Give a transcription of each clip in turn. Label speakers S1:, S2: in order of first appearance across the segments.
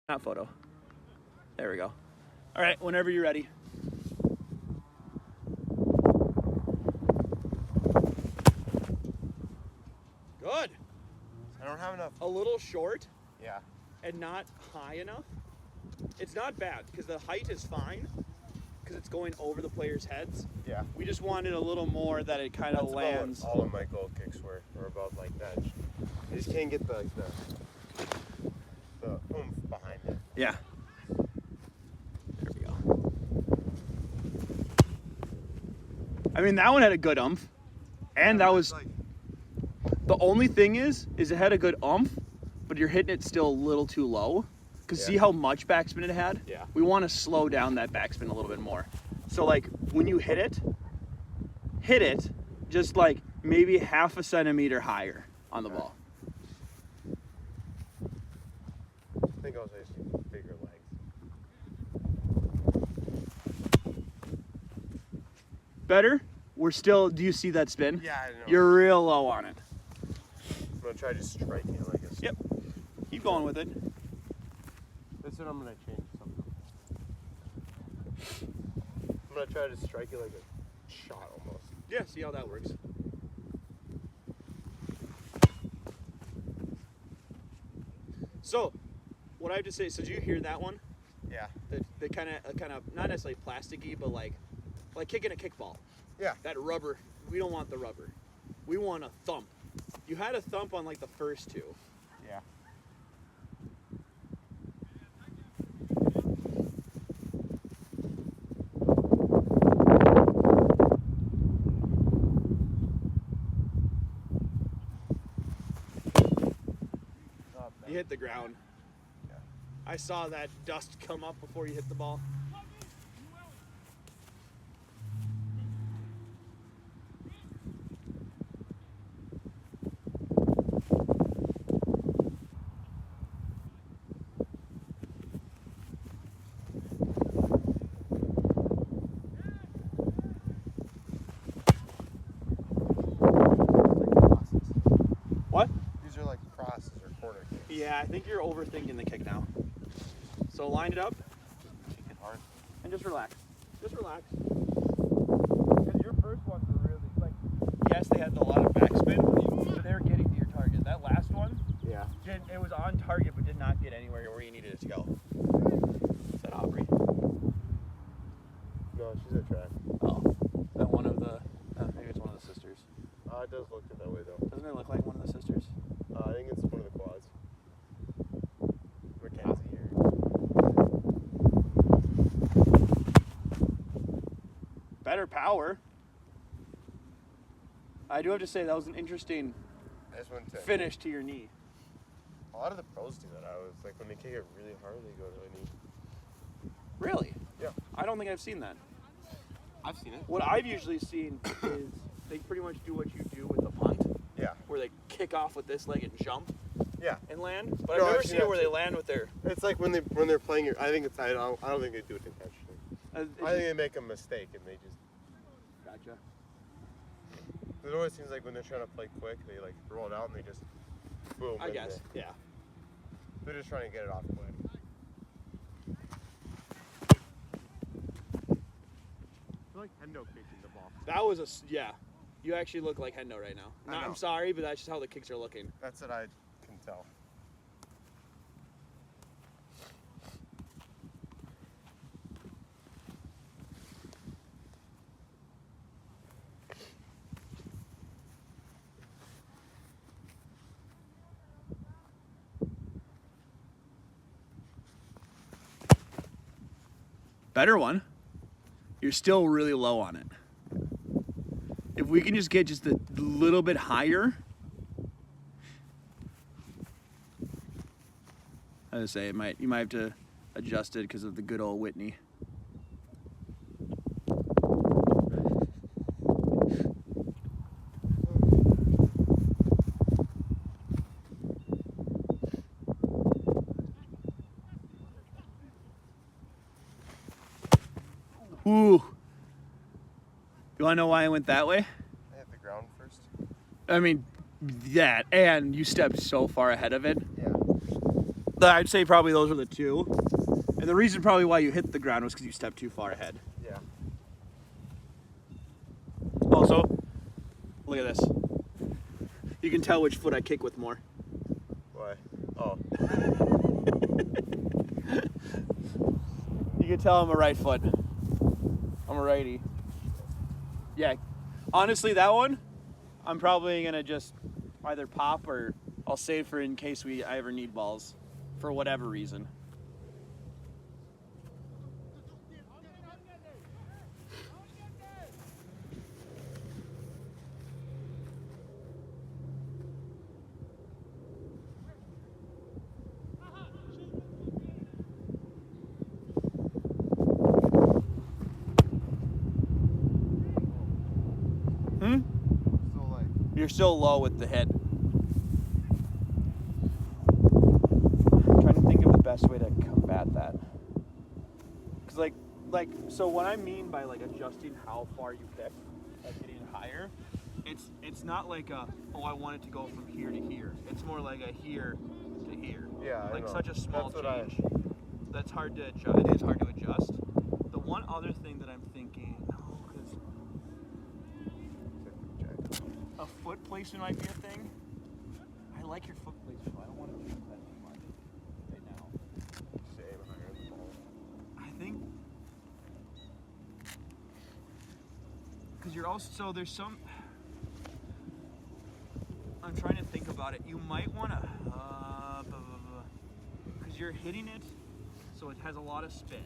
S1: That photo. There we go. All right, whenever you're ready. Good.
S2: I don't have enough.
S1: A little short
S2: Yeah.
S1: and not high enough. It's not bad because the height is fine because it's going over the players' heads.
S2: Yeah.
S1: We just wanted a little more that it kind of
S2: That's
S1: lands.
S2: about what all of my goal kicks were about like that. I just can't get the oomph behind it.
S1: Yeah. There we go. I mean, that one had a good umph. And that was,
S2: like,
S1: the only thing is it had a good umph, but you're hitting it still a little too low. Because see how much backspin it had?
S2: Yeah.
S1: We want to slow down that backspin a little bit more. So like when you hit it just like maybe half a centimeter higher on the ball.
S2: I think I was using bigger legs.
S1: Better? We're still, do you see that spin?
S2: Yeah, I know.
S1: You're real low on it.
S2: I'm gonna try to strike it like a.
S1: Yep. Keep going with it.
S2: This is what I'm gonna change something. I'm gonna try to strike it like a shot almost.
S1: Yeah, see how that works. So, what I have to say, so did you hear that one?
S2: Yeah.
S1: The kind of not necessarily plasticky, but like kicking a kickball.
S2: Yeah.
S1: That rubber, we don't want the rubber. We want a thump. You had a thump on like the first two.
S2: Yeah.
S1: You hit the ground.
S2: Yeah.
S1: I saw that dust come up before you hit the ball. What?
S2: These are like crosses or corner kicks.
S1: Yeah, I think you're overthinking the kick now. So line it up
S2: Kick it hard.
S1: and just relax. Just relax. Because your first ones were really like, yes, they had a lot of backspin, but they were getting to your target. That last one,
S2: Yeah.
S1: it was on target, but did not get anywhere where you needed it to go. Is that Aubrey?
S2: No, she's at track.
S1: Oh, is that one of the? Maybe it's one of the sisters.
S2: It does look that way though.
S1: Doesn't it look like one of the sisters?
S2: I think it's one of the quads. Mackenzie here.
S1: Better power. I do have to say that was an interesting
S2: I just went to.
S1: finish to your knee.
S2: A lot of the pros do that. I was like, when they kick it really hard, they go to their knee.
S1: Really?
S2: Yeah.
S1: I don't think I've seen that.
S2: I've seen it.
S1: What I've usually seen is they pretty much do what you do with the punt,
S2: Yeah.
S1: where they kick off with this leg and jump
S2: Yeah.
S1: and land. But
S2: No,
S1: I've never
S2: I've
S1: seen
S2: seen
S1: it where
S2: that
S1: they
S2: too.
S1: land with their.
S2: It's like when they're playing your. I think it's. I don't think they do it intentionally.
S1: It's
S2: I think they make a mistake and they just.
S1: gotcha.
S2: It always seems like when they're trying to play quick, they like roll it out and they just. Boom.
S1: I
S2: and
S1: guess. Yeah.
S2: They're just trying to get it off quick. I feel like Hendo kicking the ball.
S1: That was yeah. You actually look like Hendo right now.
S2: I know.
S1: I'm sorry, but that's just how the kicks are looking.
S2: That's what I can tell.
S1: Better one. You're still really low on it. If we can just get just a little bit higher. I would say you might have to adjust it because of the good old Whitney. Ooh. You want to know why I went that way?
S2: I hit the ground first.
S1: I mean, that, and you stepped so far ahead of it.
S2: Yeah.
S1: I'd say probably those are the two. And the reason probably why you hit the ground was because you stepped too far ahead.
S2: Yeah.
S1: Also, look at this. You can tell which foot I kick with more.
S2: Why? Oh.
S1: You can tell I'm a right foot. I'm a righty. Yeah. Honestly, that one, I'm probably going to just either pop or I'll save for in case I ever need balls for whatever reason.
S2: So like.
S1: You're still low with the hit. I'm trying to think of the best way to combat that. Cause so what I mean by like adjusting how far you kick, like getting higher, it's not like I want it to go from here to here. It's more like a here to here.
S2: Yeah.
S1: Like
S2: I know.
S1: such a small
S2: That's what
S1: change. That's hard to adjust. It is hard to adjust. The one other thing that I'm thinking, because a foot placement might be a thing. I like your foot placement. I don't want to change that too much right now.
S2: Same higher than the ball.
S1: I think because you're also there's some. I'm trying to think about it. You might want to because you're hitting it, so it has a lot of spin.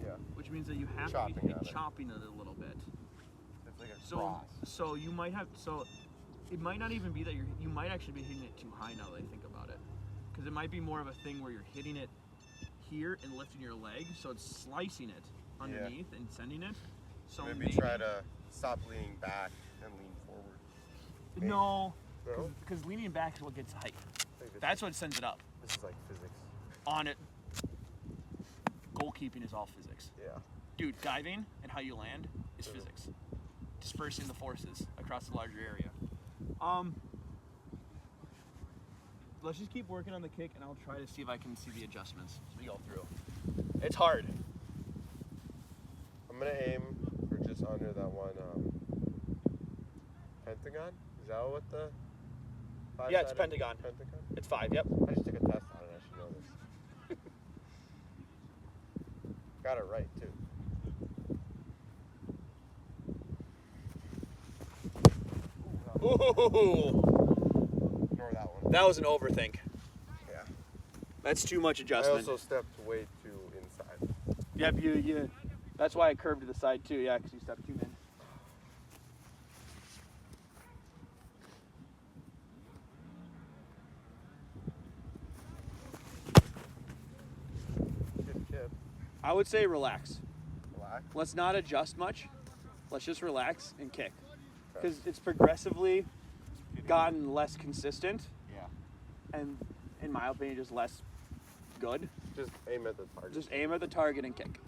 S2: Yeah.
S1: Which means that you have
S2: Chopping
S1: to be
S2: at it.
S1: chopping it a little bit.
S2: It's like a
S1: So
S2: cross.
S1: so you might have it might not even be that you might actually be hitting it too high now that I think about it, because it might be more of a thing where you're hitting it here and lifting your leg, so it's slicing it underneath and sending it. So
S2: Maybe try to stop leaning back and lean forward. Maybe.
S1: No,
S2: No?
S1: because leaning back is what gets height.
S2: Like this,
S1: That's what sends it up.
S2: this is like physics.
S1: On it, goalkeeping is all physics.
S2: Yeah.
S1: Dude, diving and how you land is physics. Dispersing the forces across a larger area. Let's just keep working on the kick, and I'll try to see if I can see the adjustments as we go through. It's hard.
S2: I'm gonna aim for just under that one pentagon. Is that what the?
S1: Yeah, it's
S2: five-sided
S1: pentagon.
S2: Pentagon.
S1: It's 5, yep.
S2: I just took a test on it. I should know this. Got it right too.
S1: Ooh,
S2: Ignore that one.
S1: that was an overthink.
S2: Yeah.
S1: That's too much
S2: I
S1: adjustment.
S2: also stepped way too inside.
S1: Yep, you. That's why I curved to the side too. Yeah, because you stepped too in.
S2: Good chip.
S1: I would say relax.
S2: Black.
S1: Let's not adjust much. Let's just relax and kick. Because it's progressively gotten less consistent
S2: Yeah.
S1: and, in my opinion, just less good.
S2: Just aim at the target.
S1: Just aim at the target and kick.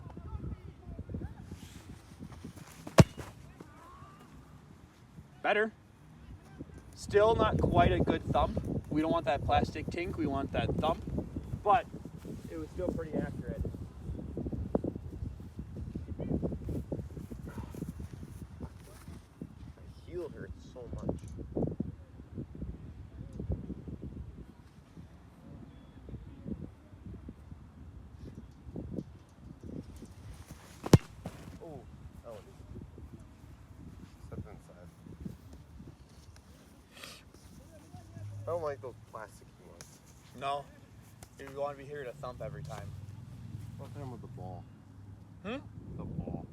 S1: Better. Still not quite a good thump. We don't want that plastic tink. We want that thump. But it was still pretty accurate.
S2: My heel hurts so much. Oh, that one. Step inside. I don't like those plastic ones.
S1: No. You want to be here to thump every time.
S2: What's the name with the ball?
S1: Hmm?
S2: The ball.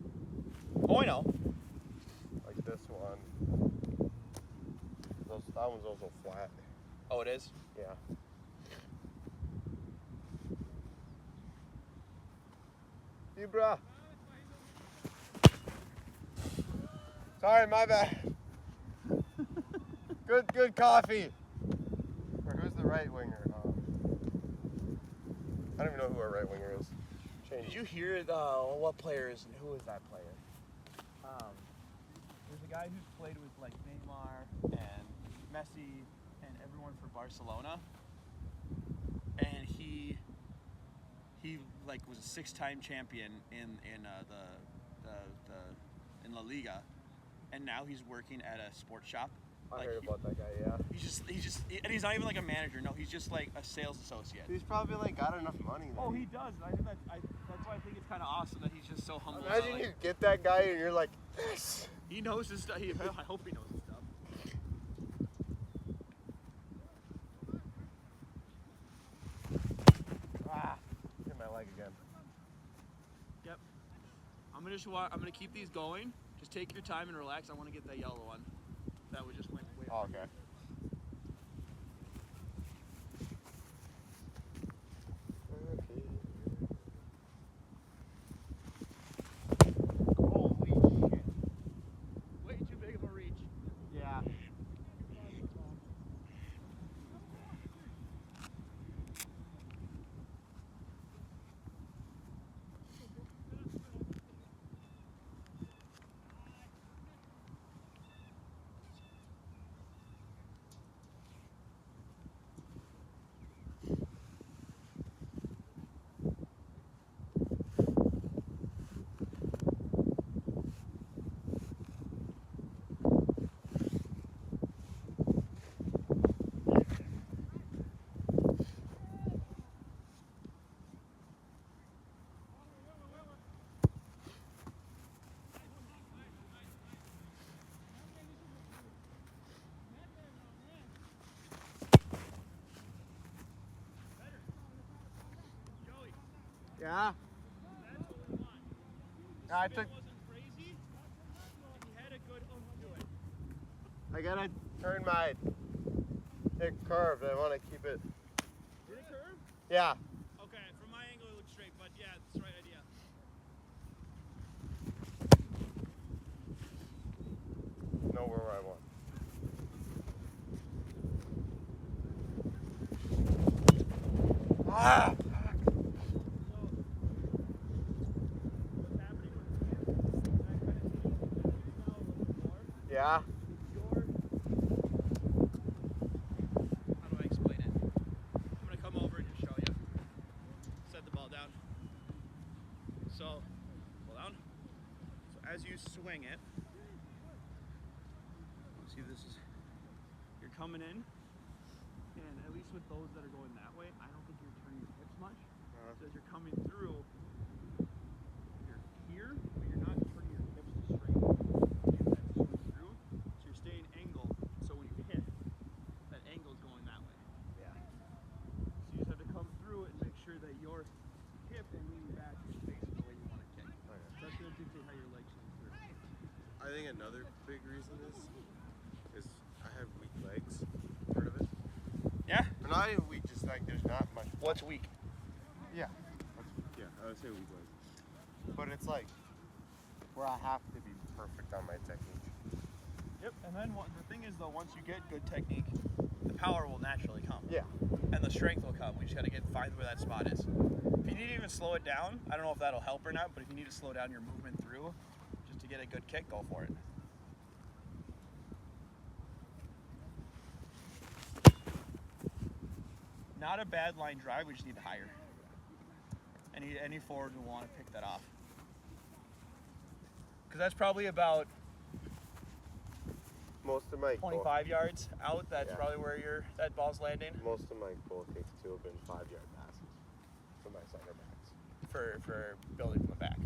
S1: Oh, I know.
S2: Like this one. That one's also flat.
S1: Oh, it is?
S2: Yeah. Zebra. Sorry, my bad. Good coffee. Or who's the right winger? I don't even know who our right winger is. Change.
S1: Did you hear what player is, who is that player? There's a guy who's played with like Neymar and Messi and everyone for Barcelona. And he he like was a 6-time champion in La Liga, and now he's working at a sports shop.
S2: I
S1: Like,
S2: heard about that guy. Yeah.
S1: And he's not even like a manager. No, he's just like a sales associate.
S2: He's probably like got enough money. Then.
S1: Oh, he does. I think that's why I think it's kind of awesome that he's just so humble.
S2: Imagine
S1: about,
S2: you get that guy and you're like, yes.
S1: he knows his stuff. I hope he knows his stuff.
S2: Hit my leg again.
S1: Yep. I'm gonna keep these going. Just take your time and relax. I want to get that yellow one. That would just went way.
S2: Oh, okay. Holy shit.
S1: Way too big of a reach.
S2: Yeah. Yeah. I took. I gotta turn my hip curved. I want to keep it.
S1: Did it curve?
S2: Yeah.
S1: Okay, from my angle it looks straight, but yeah, it's the right idea.
S2: Nowhere where I want. Ah. Yeah.
S1: How do I explain it? I'm going to come over and just show you. Set the ball down. So, pull down. So as you swing it, see this is, you're coming in, and at least with those that are going that way, I don't think you're turning your hips much. So as you're coming through, you're here, but you're not turning your hips to straight. Get that swing through, so you're staying angled. So when you hit, that angle's going that way.
S2: Yeah.
S1: So you just have to come through it and make sure that your hip and leaning back is facing the way you want to kick.
S2: Okay.
S1: So that's going to dictate how your legs swing through.
S2: I think another big reason is I have weak legs. Part of it.
S1: Yeah?
S2: Or not even weak, just like there's not much.
S1: What's weak?
S2: Yeah. Yeah, I would say weak legs. But it's like where I have to be perfect on my technique.
S1: Yep. And then the thing is, though, once you get good technique, the power will naturally come.
S2: Yeah.
S1: And the strength will come. We just got to find where that spot is. If you need to even slow it down, I don't know if that'll help or not, but if you need to slow down your movement through just to get a good kick, go for it. Not a bad line drive, we just need to hire. Any forward will want to pick that off. Because that's probably about
S2: Most of my
S1: 25 yards out. That's
S2: Yeah.
S1: probably where that ball's landing
S2: most of my goal kicks too have been 5-yard passes for my center backs.
S1: for building from the back.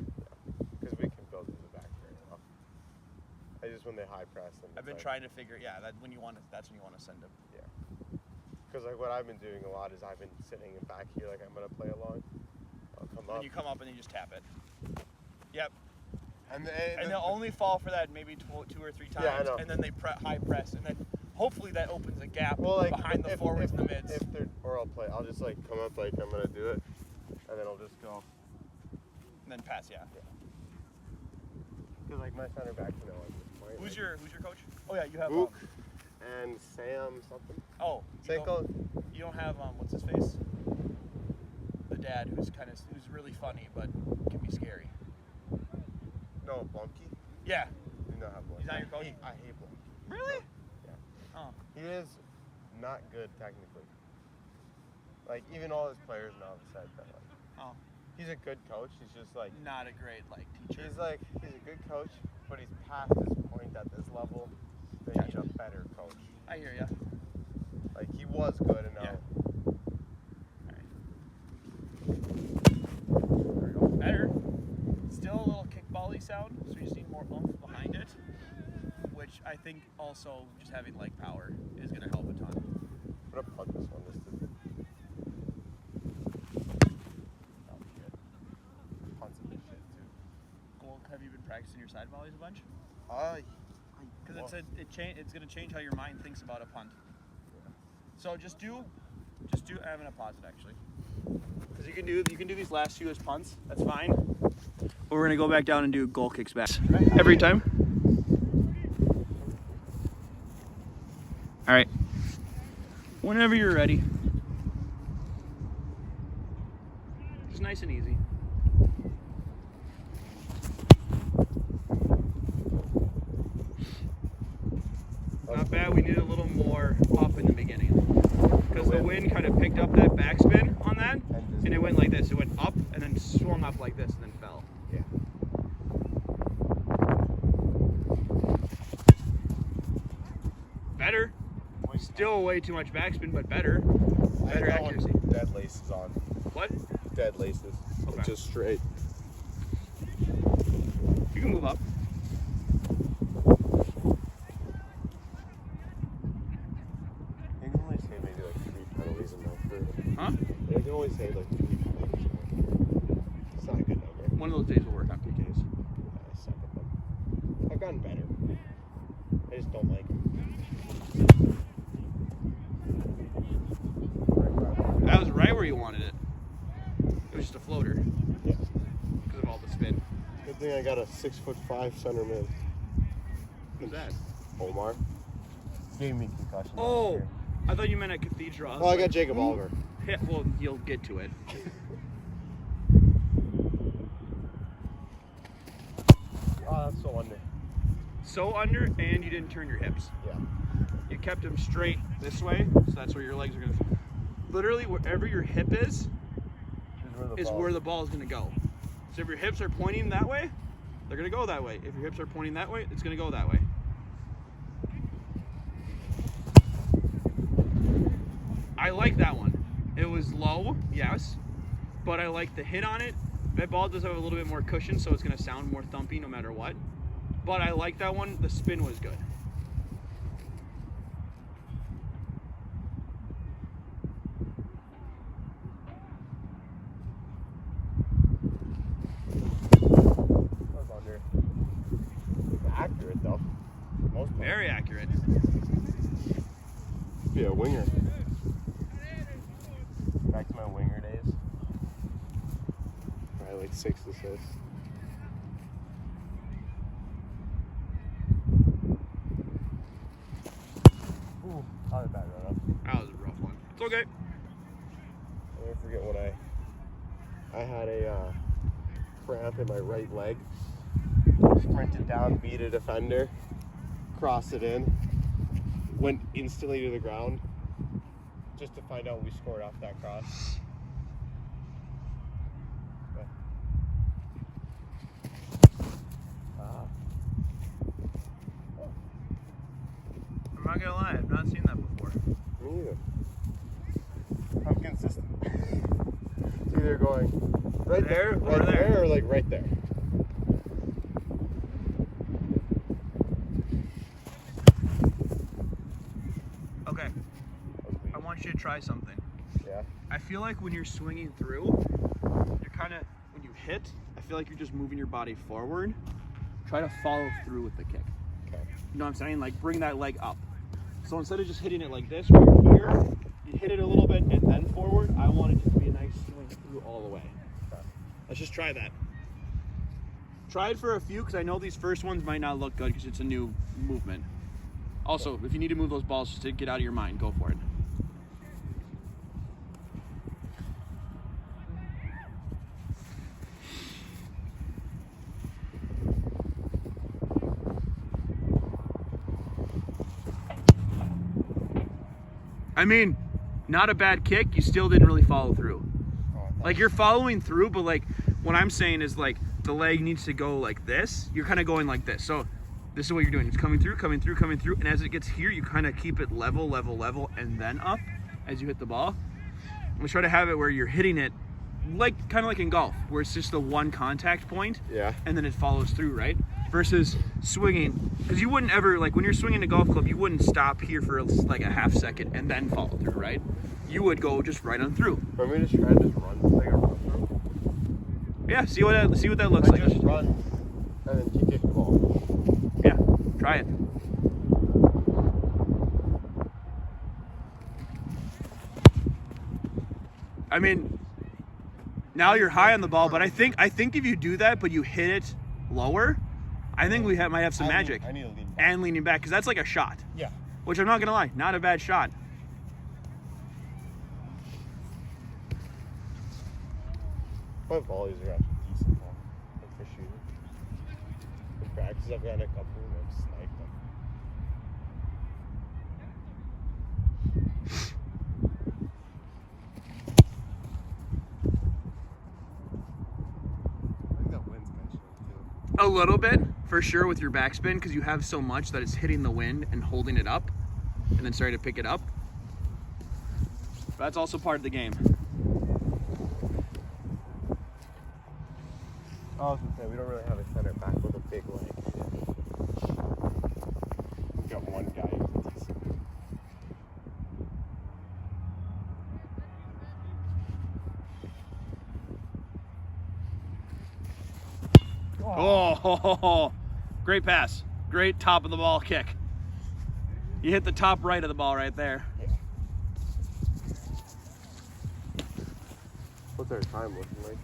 S2: Because we can build in the back very well. I just when they high press them.
S1: I've been trying to figure, that's when you want to send them.
S2: Because like what I've been doing a lot is I've been sitting in back here like I'm gonna play along. I'll come up.
S1: And you come up and you just tap it. Yep.
S2: And
S1: They'll only fall for that maybe 2 or 3 times.
S2: Yeah, I know.
S1: And then they high press, and then hopefully that opens a gap
S2: like
S1: behind the forwards and the mids.
S2: I'll just like come up like I'm gonna do it, and then I'll just go.
S1: And then pass, yeah.
S2: Because like my center back, at this point.
S1: Who's your coach? Oh yeah, you have
S2: Luke and Sam something.
S1: oh,
S2: Sanko.
S1: you don't have what's his face? The dad who's really funny but can be scary.
S2: No, Blumke.
S1: Yeah.
S2: Do not have Blumke.
S1: He's not your coach?
S2: I hate Blumke.
S1: Really?
S2: Yeah.
S1: Oh.
S2: He is not good technically. Like, even all his players now have said that, like,
S1: Oh.
S2: he's a good coach. He's just, like,
S1: Not a great like teacher.
S2: he's a good coach, but he's past his point at this level. They need a better coach.
S1: I hear ya.
S2: Like, he was good and now.
S1: Yeah. There we go. Better. Still a little kickball-y sound, so we just need more oomph behind it, which I think also just having leg power is going to help a ton.
S2: I'm gonna punt this one. This is
S1: That'll be good.
S2: punts a bit shit too.
S1: Gold, have you been practicing your side volleys a bunch?
S2: Well,
S1: Because it's going to change how your mind thinks about a punt. So just do. I'm going to pause it actually. Because you can do these last few as punts. That's fine. But we're going to go back down and do goal kicks back every time. All right. Whenever you're ready. Just nice and easy. Not bad. We need a little more up in the beginning. Because the wind kind of picked up that backspin on that, and it went like this. It went up and then swung up like this and then fell.
S2: Yeah.
S1: Better. Still way too much backspin, but better. Better accuracy.
S2: Dead laces on.
S1: What?
S2: Dead laces.
S1: Okay.
S2: Just straight.
S1: You can move up.
S2: You can only say maybe like 3 penalties in that for.
S1: Huh?
S2: You can only say like 3 penalties. It's not a good number.
S1: One of those days will work on PKs.
S2: I suck at them. I've gotten better. I just don't like them.
S1: That was right where you wanted it. It was just a floater
S2: Yeah.
S1: because of all the spin.
S2: Good thing I got a 6'5" centerman.
S1: Who's that?
S2: Omar. Gave me concussion.
S1: Oh,
S2: last year.
S1: I thought you meant at Cathedral.
S2: Well, I got Jacob Oliver.
S1: Yeah, well, you'll get to it.
S2: Oh, that's so under.
S1: So under, and you didn't turn your hips.
S2: Yeah.
S1: You kept them straight this way, so that's where your legs are gonna. Literally, wherever your hip is where the ball is gonna go. So if your hips are pointing that way, they're gonna go that way. If your hips are pointing that way, it's gonna go that way. I like that one. It was low, yes, but I like the hit on it. That ball does have a little bit more cushion, so it's gonna sound more thumpy no matter what. But I like that one. The spin was good.
S2: Accurate though. Most part.
S1: Very accurate.
S2: Yeah, winger. Back to my winger days. Probably like 6 assists. Ooh, probably bad run up.
S1: That was a rough one. It's okay.
S2: I'll never forget when I had a cramp in my right leg. Sprinted down, beat a defender, crossed it in, went instantly to the ground, just to find out we scored off that cross.
S1: I'm not gonna lie, I've not seen that before.
S2: Me either. I'm consistent. It's either going right
S1: There or
S2: right
S1: there.
S2: there, or like right there.
S1: Okay, I want you to try something.
S2: Yeah.
S1: I feel like when you're swinging through, you're kind of, when you hit, I feel like you're just moving your body forward. Try to follow through with the kick.
S2: Okay.
S1: You know what I'm saying? Like bring that leg up. So instead of just hitting it like this, where you're here, you hit it a little bit and then forward. I want it to be a nice swing through all the way.
S2: Okay.
S1: Let's just try that. Try it for a few, because I know these first ones might not look good because it's a new movement. Also, if you need to move those balls just to get out of your mind, go for it. I mean, not a bad kick. You still didn't really follow through.
S2: Oh,
S1: Like you're following through, but like what I'm saying is like the leg needs to go like this. You're kind of going like this. So this is what you're doing. It's coming through, coming through, coming through. And as it gets here, you kind of keep it level, level, level, and then up as you hit the ball. We try to have it where you're hitting it like kind of like in golf, where it's just the one contact point,
S2: Yeah.
S1: and then it follows through, right? Versus swinging, because you wouldn't ever, like when you're swinging a golf club, you wouldn't stop here for like a half second and then follow through, right? You would go just right on through.
S2: Want me to just try to just run like a run through?
S1: Yeah, see what that looks like.
S2: Just run and then you kick the ball.
S1: Yeah, try it. I mean, now you're high on the ball, but I think if you do that, but you hit it lower, I think we might have some magic.
S2: I need to lean back.
S1: And leaning back, because that's like a shot.
S2: Yeah.
S1: Which I'm not gonna lie, not a bad shot.
S2: My volleys are actually decent now, like for shooting. In practice, I've gotten a couple and I've sniped them. I think that wind's catching it too.
S1: A little bit, for sure, with your backspin, because you have so much that it's hitting the wind and holding it up, and then starting to pick it up. But that's also part of the game.
S2: I was gonna say, we don't really have a center back with a big leg. We've got one guy who's decent.
S1: Oh, great pass. Great top of the ball kick. You hit the top right of the ball right there.
S2: Yeah. What's our time looking like?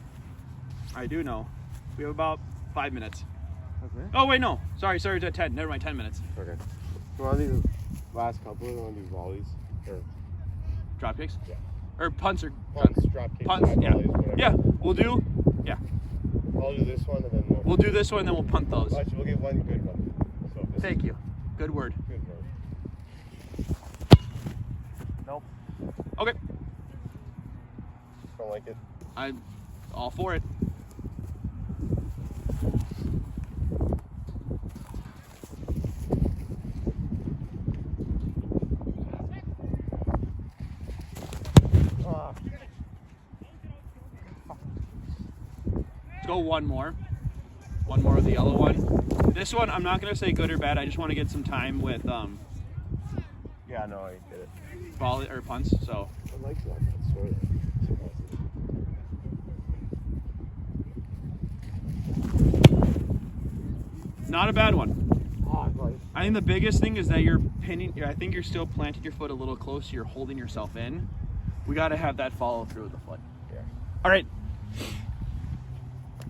S1: I do know. We have about 5 minutes.
S2: Okay.
S1: Oh, wait, no. Sorry, to 10. Never mind, 10 minutes.
S2: Okay. You want to do the last couple? You want to do volleys? Or
S1: Drop kicks?
S2: Yeah.
S1: Or punts or
S2: punts, drop kicks,
S1: punts,
S2: side
S1: yeah.
S2: volleys, whatever.
S1: Yeah, we'll do
S2: this one and then
S1: we'll do this one and then we'll punt those.
S2: Actually, we'll get one good one. So this
S1: Thank you. Good word.
S2: Good word.
S1: Nope. Okay.
S2: Don't like it.
S1: I'm all for it.
S2: Ah.
S1: Let's go one more. One more of the yellow one. This one, I'm not going to say good or bad. I just want to get some time with
S2: Yeah, no, I get it.
S1: volley or punts. So
S2: I like that sort of.
S1: not a bad one.
S2: Oh, right.
S1: I think the biggest thing is that you're pinning. I think you're still planting your foot a little closer. You're holding yourself in. We got to have that follow through with the foot.
S2: Yeah.
S1: All right.